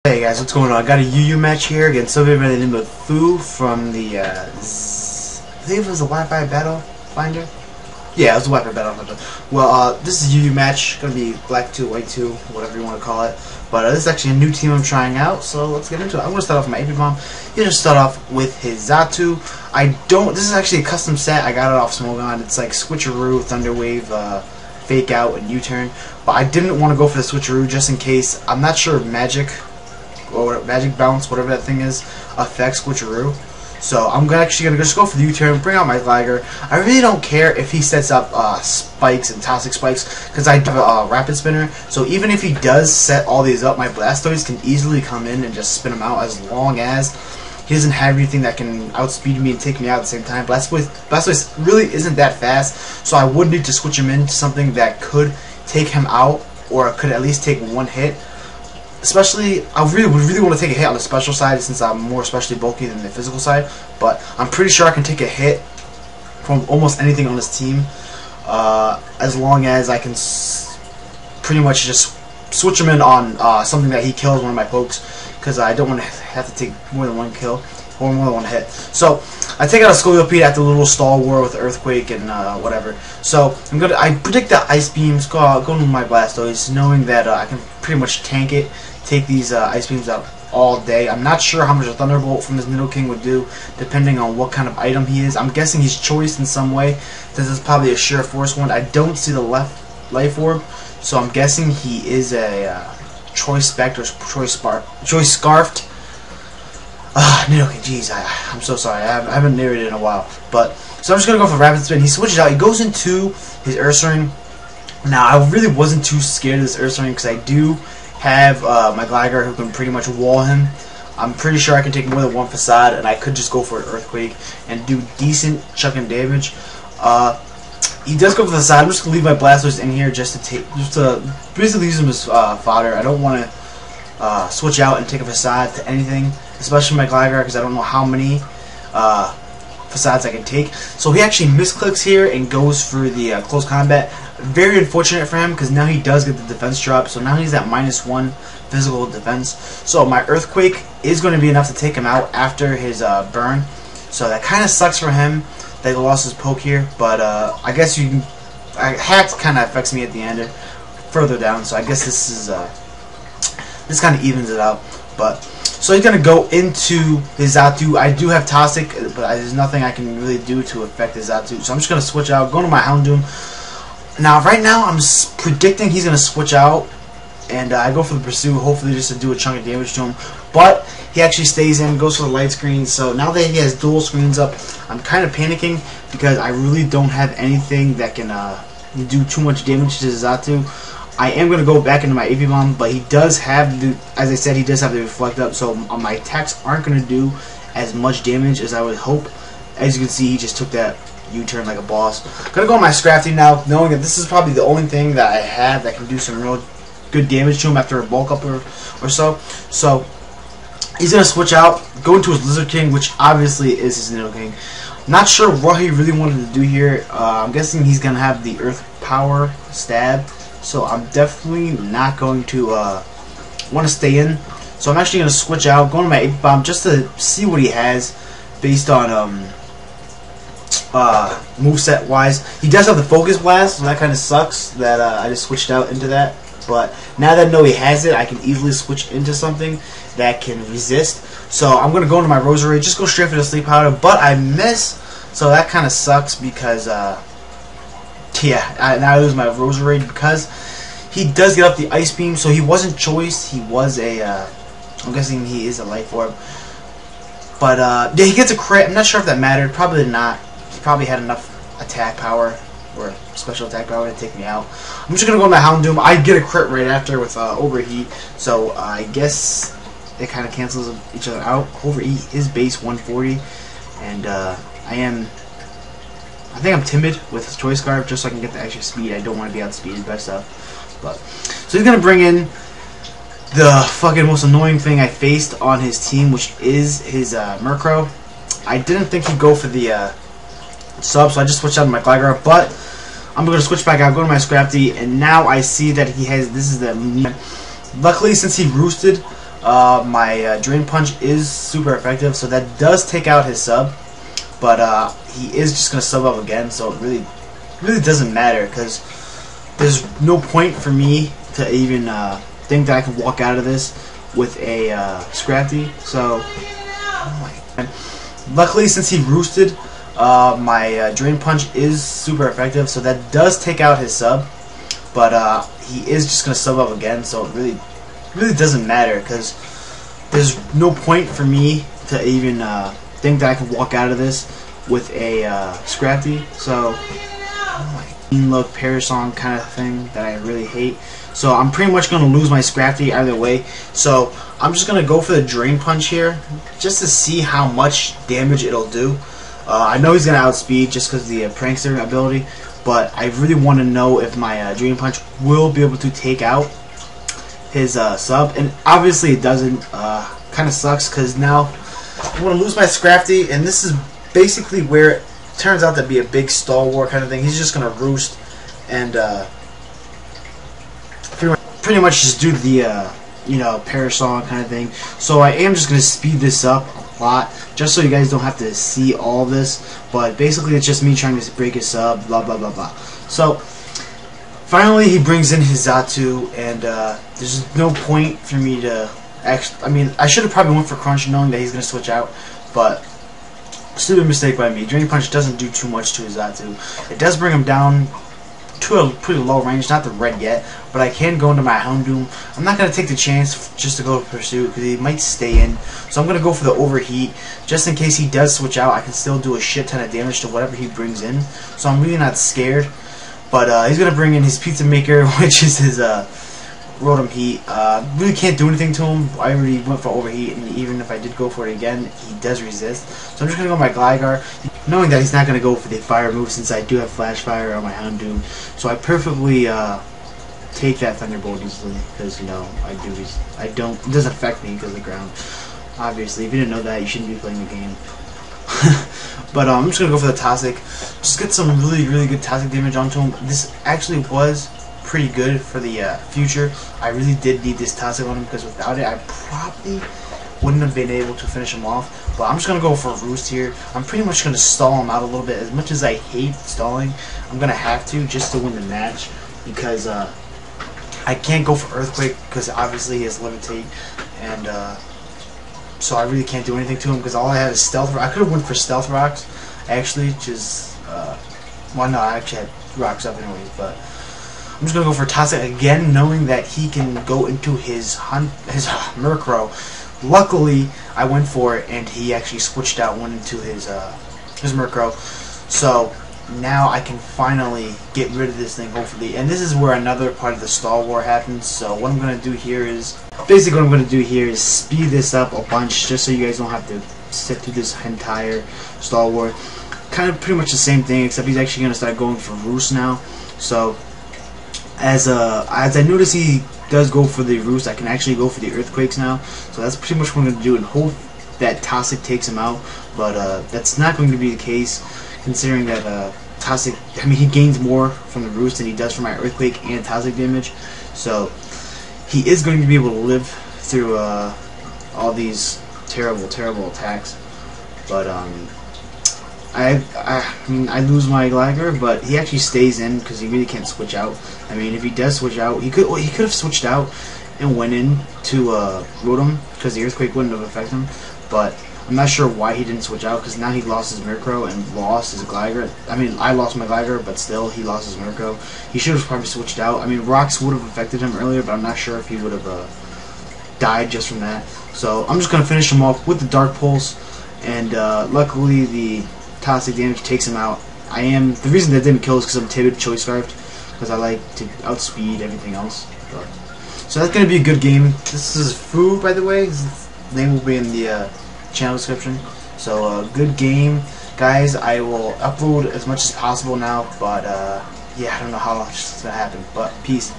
Hey guys, what's going on? I got a UU match here against somebody by the name of Fyoo from the, I think it was the Wi-Fi Battle Finder? Yeah, it was the Wi-Fi Battle Finder. Well, this is a UU match, gonna be black 2, white 2, whatever you want to call it. But this is actually a new team I'm trying out, so let's get into it. I'm gonna start off with my AP bomb. He's gonna start off with his Zatu. This is actually a custom set, I got it off Smogon. It's like Switcheroo, Thunder Wave, Fake Out, and U-Turn. But I didn't want to go for the Switcheroo just in case. I'm not sure if Magic Bounce, whatever that thing is, affects Switcheroo. So I'm actually going to just go for the U-turn, bring out my Glider. I really don't care if he sets up spikes and toxic spikes, because I have a rapid spinner. So even if he does set all these up, my Blastoise can easily come in and just spin them out, as long as he doesn't have anything that can outspeed me and take me out at the same time. Blastoise really isn't that fast, so I would need to switch him into something that could take him out, or could at least take one hit. Especially, I would really want to take a hit on the special side, since I'm more especially bulky than the physical side. But I'm pretty sure I can take a hit from almost anything on this team, as long as I can pretty much just switch him in on something that he kills one of my pokes, because I don't want to have to take more than one kill or more than one hit. So I take out a Scolipede after the little stall war with Earthquake and whatever. So I predict that Ice Beams go into my Blastoise, knowing that I can pretty much tank it, take these Ice Beams out all day. I'm not sure how much a Thunderbolt from this Nidoking would do, depending on what kind of item he is. I'm guessing he's choiced in some way, since it's probably a Sheer Force one. I don't see the left Life Orb, so I'm guessing he is a Choice Spect or Choice Scarfed. Nidoking, jeez, I'm so sorry. I haven't narrated in a while. But so I'm just gonna go for Rapid Spin. He switches out. He goes into his Ursaring. Now I really wasn't too scared of this Ursaring, because I do have my Glider who can pretty much wall him. I'm pretty sure I can take more than one Facade, and I could just go for an Earthquake and do decent chucking damage. He does go for the Facade. I'm just gonna leave my Blastoise in here just to basically use him as fodder. I don't want to switch out and take a Facade to anything, especially my Glider, because I don't know how many Facades I can take. So he actually misclicks here and goes for the close combat. Very unfortunate for him, because now he does get the defense drop, so now he's at -1 physical defense. So my Earthquake is going to be enough to take him out after his burn. So that kind of sucks for him that he lost his poke here, but I guess Hack kind of affects me at the end, further down. So I guess this kind of evens it out. But so he's gonna go into his Zatu. I do have Toxic, but there's nothing I can really do to affect his Zatu. So I'm just gonna switch out, go to my Houndoom. Now, right now, I'm predicting he's gonna switch out, and I go for the Pursue, hopefully just to do a chunk of damage to him. But he actually stays in, goes for the light screen. So now that he has dual screens up, I'm kind of panicking, because I really don't have anything that can do too much damage to his Zatu. I am going to go back into my AP Bomb, but he does have the, as I said, he does have the Reflect up, so my attacks aren't going to do as much damage as I would hope. As you can see, he just took that U-turn like a boss. Going to go on my Scrafty now, knowing that this is probably the only thing that I have that can do some real good damage to him after a bulk up or so. So he's going to switch out, go into his Lizard King, which obviously is his Nidoking. Not sure what he really wanted to do here. I'm guessing he's going to have the Earth Power Stab. So I'm definitely not going to want to stay in. So I'm actually going to switch out, go to my AP Bomb just to see what he has based on moveset wise. He does have the Focus Blast, so that kind of sucks that I just switched out into that. But now that I know he has it, I can easily switch into something that can resist. So I'm going to go into my Roserade, just go straight for the Sleep Powder, but I miss. So that kind of sucks, because yeah, now I lose my Roserade, because he does get up the Ice Beam. So he wasn't choiced. He was a, I'm guessing he is a Life Orb. But yeah, he gets a crit. I'm not sure if that mattered. Probably not. He probably had enough attack power or special attack power to take me out. I'm just gonna go to my Houndoom. I get a crit right after with Overheat. So I guess it kind of cancels each other out. Overheat is base 140, and I think I'm timid with Choice Scarf just so I can get the extra speed. I don't want to be outspeeded by stuff. But so he's gonna bring in the fucking most annoying thing I faced on his team, which is his Murkrow. I didn't think he'd go for the sub, so I just switched out to my Glider. But I'm gonna switch back out, go to my Scrafty, and now I see that he has. This is the. Luckily, since he roosted, My Drain Punch is super effective, so that does take out his sub. But he is just going to sub up again, so it really doesn't matter, because there's no point for me to even think that I can walk out of this with a Scrafty. So, oh my God. Luckily, since he roosted, my Drain Punch is super effective, so that does take out his sub. But he is just going to sub up again, so it really doesn't matter, because there's no point for me to even think that I can walk out of this with a Scrafty. So, look, Parasong kind of thing that I really hate. So I'm pretty much going to lose my Scrafty either way. So I'm just going to go for the Drain Punch here, just to see how much damage it'll do. I know he's going to outspeed just because of the Prankster ability, but I really want to know if my Drain Punch will be able to take out his sub. And obviously it doesn't. Kind of sucks, because now I'm going to lose my Scrafty, and this is basically where it turns out to be a big stall war kind of thing. He's just going to roost and pretty much just do the you know, Parasong kind of thing. So I am just going to speed this up a lot, just so you guys don't have to see all this. But basically it's just me trying to break his sub, blah blah blah blah. So finally he brings in his Xatu, and there's no point for me to actually, I mean, I should have probably went for Crunch knowing that he's going to switch out, but stupid mistake by me. Drain Punch doesn't do too much to his Xatu. It does bring him down to a pretty low range, not the red yet, but I can go into my Houndoom. I'm not going to take the chance just to go for Pursuit, because he might stay in, so I'm going to go for the Overheat, just in case he does switch out. I can still do a shit ton of damage to whatever he brings in, so I'm really not scared. But he's going to bring in his Pizza Maker, which is his Rotom Heat. Really can't do anything to him. I already went for Overheat, and even if I did go for it again, he does resist. So I'm just going to go with my Gligar, knowing that he's not going to go for the Fire move, since I do have Flash Fire on my Houndoom. So I perfectly take that Thunderbolt easily, because, you know, it doesn't affect me because of the ground. Obviously, if you didn't know that, you shouldn't be playing the game. But I'm just going to go for the Toxic. Just get some really good Toxic damage onto him. This actually was pretty good for the future. I really did need this Toxic on him, because without it I probably wouldn't have been able to finish him off. But I'm just going to go for a Roost here. I'm pretty much going to stall him out a little bit. As much as I hate stalling, I'm going to have to, just to win the match, because I can't go for Earthquake, because obviously he has Levitate, and so I really can't do anything to him, because all I have is Stealth Rock. I could have went for Stealth Rocks, actually, just, well, no, I actually had Rocks up anyways, but I'm just going to go for Toxic again, knowing that he can go into his Murkrow. Luckily, I went for it, and he actually switched out, went into his Murkrow. So now I can finally get rid of this thing, hopefully. And this is where another part of the stall war happens. So what I'm going to do here is, basically what I'm going to do here is speed this up a bunch, just so you guys don't have to sit through this entire stall war. Kind of pretty much the same thing, except he's actually going to start going for Roost now. So as I notice he does go for the Roost, I can actually go for the Earthquakes now. So that's pretty much what I'm going to do, and hope that Toxic takes him out. But that's not going to be the case, considering that Toxic, I mean, he gains more from the Roost than he does from my Earthquake and Toxic damage. So he is going to be able to live through all these terrible attacks. But I mean, I lose my Gligar, but he actually stays in because he really can't switch out. I mean, if he does switch out, he could have switched out and went in to Rotom, because the Earthquake wouldn't have affected him. But I'm not sure why he didn't switch out, because now he lost his Murkrow and lost his Gligar. I mean, I lost my Gligar, but still, he lost his Murkrow. He should have probably switched out. I mean, Rocks would have affected him earlier, but I'm not sure if he would have died just from that. So I'm just going to finish him off with the Dark Pulse, and luckily the Toxic damage takes him out. The reason that didn't kill is because I'm timid Choice Scarfed, because I like to outspeed everything else. So that's going to be a good game. This is Fyoo, by the way. His name will be in the channel description. So good game, guys. I will upload as much as possible now, but yeah, I don't know how much it's going to happen, but peace.